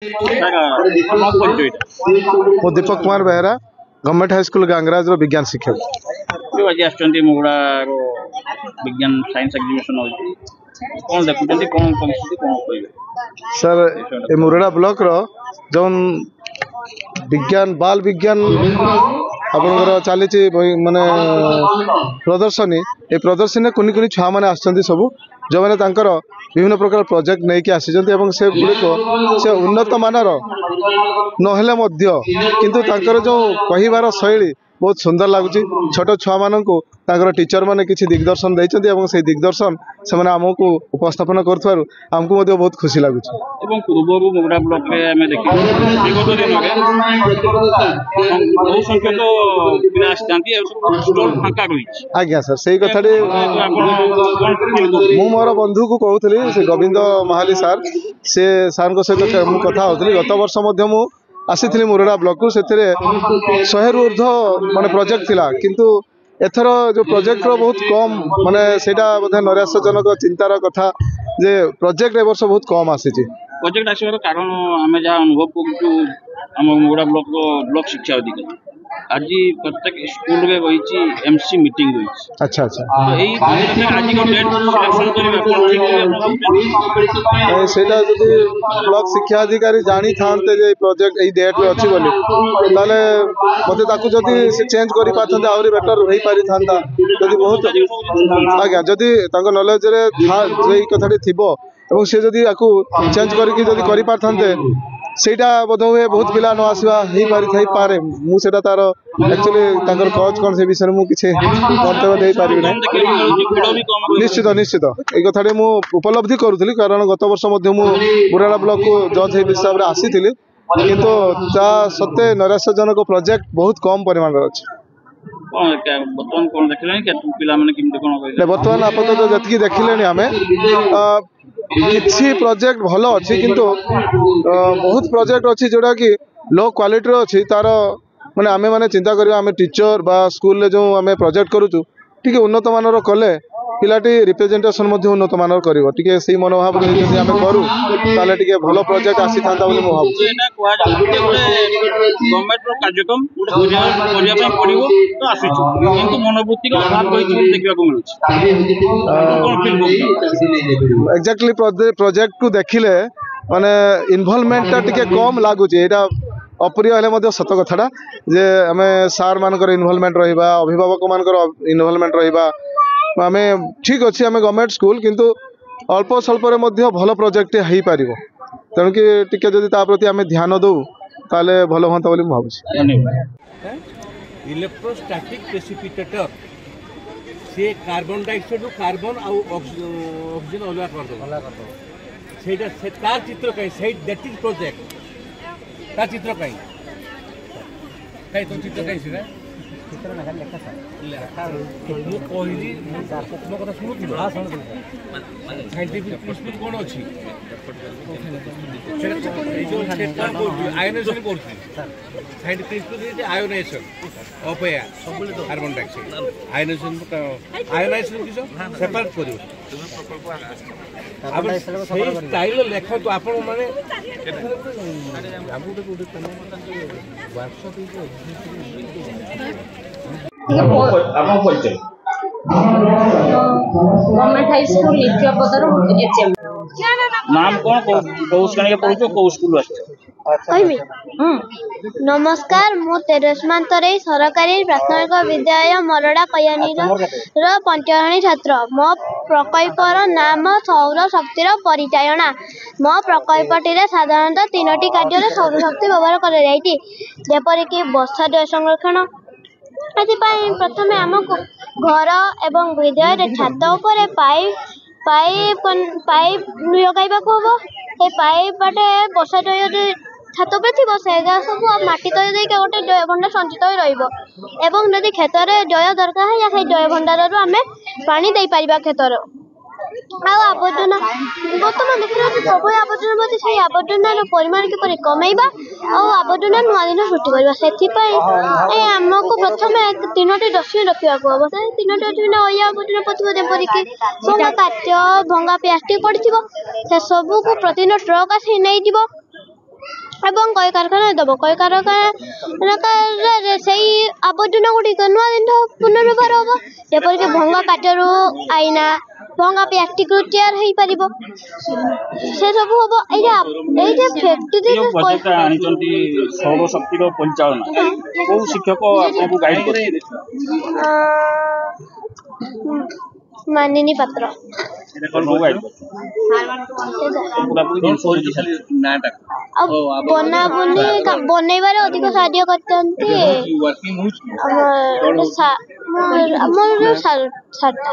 मो Deepak Kumar Behera government high school Gangraj विज्ञान शिक्षक। आज आसुँच मुगुड़ार विज्ञान साइंस एग्जीबिशन कौन देखुं कौन कौन सर ए मुरडा ब्लॉक रो जो विज्ञान बाल विज्ञान आपनकर चली माने प्रदर्शनी ए प्रदर्शनी कुनि कुनि छुआ मैंने आसछन्ती सब जो मैंने तांकर विभिन्न प्रकार प्रोजेक्ट नहीं कि आसीचन्ती एवं से गुड़िक से उन्नत मानर नहेले मध्य किंतु तांकर जो कहिबार शैली बहुत सुंदर लगुच। छोट छुआ मानू टीचर मैंने किसी दिग्दर्शन देते से दिग्दर्शन से आमको उपस्थापन कर आमको बहुत खुशी लगुच। आज्ञा सर से कथा मु मोर बंधु को कहूली से गोविंद महाली सार से सार सहित कथा होती गत वर्ष आसी मुरडा ब्लॉक को से 100 रु ऊर्ध माने प्रोजेक्ट थिला किंतु एथर जो प्रोजेक्ट रो बहुत कम माने सेटा बोधे नैराश्यजनक चिंतार कथा जे प्रोजेक्ट ए वर्ष बहुत कम आसी। प्रोजेक्ट आसबार कारण आम जहाँ अनुभव कर मुरडा ब्लॉक शिक्षा अधिकारी आज प्रत्येक स्कूल में रही एमसी मीटिंग रही। अच्छा अच्छा सेटा जदि ब्लॉक शिक्षा अधिकारी जानी थांते जे प्रोजेक्ट ए डेट में अच्छी बोली ताले मते ताकू जदि से चेंज करि पाथंते आउरी बेटर होई पारि थांता जदि बहुत आज्ञा जदि तांको नॉलेज रे था जे कथाटी थिबो एवं से जदि आकू चेंज करके जदि करि पाथंते सेटा बोध हुए बहुत पिला न आसवा ही पारि थाई पारे मु सेटा तार एक्चुअली तांकर कज कोन से विषय मु किछे कर्तव्य दे पारि नै। निश्चित निश्चित ए कथाटे मु उपलब्धि करूथली कारण गत वर्ष मध्य मु मुरडा ब्लॉक को जज हिसाब रे आसीथिली किंतु ता सत्य नैराश्यजनक प्रोजेक्ट बहुत कम परिमाण अछि। बर्तमान आपातत जति देखिले आमे किसी प्रोजेक्ट भल अच्छी किंतु बहुत प्रोजेक्ट अच्छी जोड़ा कि लो क्वालिटी अच्छी तार माने आमे माने चिंता करिया आमे टीचर बा स्कूल ले जो आमे प्रोजेक्ट करूचु टिके उन्नत मानर कले पिलाटी रिप्रेजेंटेशन मध्य उन्नत मानर करिवो टिके सेही मनोभाव जदि आमे करू ताले टिके भलो प्रोजेक्ट आसी थांता बोली मो भाबु। गवर्नमेंट रो कार्यक्रम करिया पय पड़िवो तो आसीछु किंतु मनोवृत्ति का अभाव रही देखिबा को मिलुछ। एक्जेक्टली प्रोजेक्ट को देखिले माने इन्वॉल्वमेंट टा टिके कम लागुच एटा अप्रिय हेले मध्य सत कथाटा जे आमे सार मानकर इन्वॉल्वमेंट रहिबा अभिभावक मानकर इन्वॉल्वमेंट रहिबा आमे ठीक अच्छे आमे गवर्नमेंट स्कूल किंतु अल्प स्वल्प भल प्रोजेक्ट हो पार तेणु कि टिके जदि ता प्रति आमे ध्यान दो ताले भल होता बोली भावुछि। इलेक्ट्रोस्टैटिक प्रेसिपिटेटर से कार्बन डाइऑक्साइड कार्बन आउ ऑक्सीजन अलग कर दो सेटा से तार चित्र कहीं से दैट इज प्रोजेक्ट तार चित्र कहीं तो चित्र कहीं से चित्र ना खाली लेखा लेखा मु कहली मो कथा सुनु हां सुनु साइंटिफिक प्रिंसिपल कोन अछि आयोनाइजेशन करछि scientific principle ionisation of air carbon dioxide ionisation किसो सेपरेट करियो अब सही स्टाइल लेखा तो आपण माने आगु को वर्कशॉप गवर्नमेंट हाई स्कूल लिखिया पदर एचएम नाम कौन को स्कूल के पढुछो को स्कूल कहमी नमस्कार मु तेरस्मांतरे सरकारी प्राथमिक विद्यालय मरडा कयानीर पंचरणी छात्र मो प्रकल्पर नाम सौर शक्तिर परिचायना मो प्रकल्पटी साधारणतः 3टी कार्य सौर शक्ति व्यवहार कर जेपरिक वर्षा जल संरक्षण प्रथम आमको घर एवं विद्यालय छात उपर पाइप लगाइबा को हम ए पाइप बाटे वर्षा जल छात पे थी से सब माटी तले देके गोटे जय भंडार संचित हो रहिबो एवं यदि खेत रे जय दरकार है या से जय भंडार रु आमे पानी देई परिबा खेतर आवर्जना बर्तमान देखिए सब आवर्जना मत से आवर्जना परिमाण किपर कमेबा आवर्जना नुआ दिन सृष्टि करबा से आमको प्रथम 3टी डस्टबिन रखा हम से 3टी डस्टबिन अया आवर्जना पथिबो जेपरिक भंगा काच भंगा प्लास्टिक पड़िथिबो से सब को प्रतिदिन ट्रक आसी नै दिबो ଏବଂ କଳକାରଖାନା ଦେବ। କଳକାରଖାନାରେ ସେଇ ଆବର୍ଜନା ଗୁଡ଼ିକ ନୂଆ ଜିନିଷ ପୁନର୍ବ୍ୟବହାର ହେବ। ଯେପରିକି ଭଙ୍ଗା କାଠରୁ ଆଇନା, ଭଙ୍ଗା ପ୍ଲାଷ୍ଟିକ ଚେୟାର ହେଇପାରିବ, ସେସବୁ ହେବ। ଏଇ ଯେ ଫ୍ୟାକ୍ଟ୍ରି ପ୍ରୋଜେକ୍ଟ ଆଣିଛନ୍ତି ସୌରଶକ୍ତିର ପରିଚାଳନା, କୋଉ ଶିକ୍ଷକ ଆପଣଙ୍କୁ ଗାଇଡ୍ କରିଥିଲେ? ମାନିନୀ ପାତ୍ର। ଆଉ ବନେଇବାରେ ଅଧିକ ସାହାଯ୍ୟ କରିଛନ୍ତି ଆମର ସାର୍ଟା।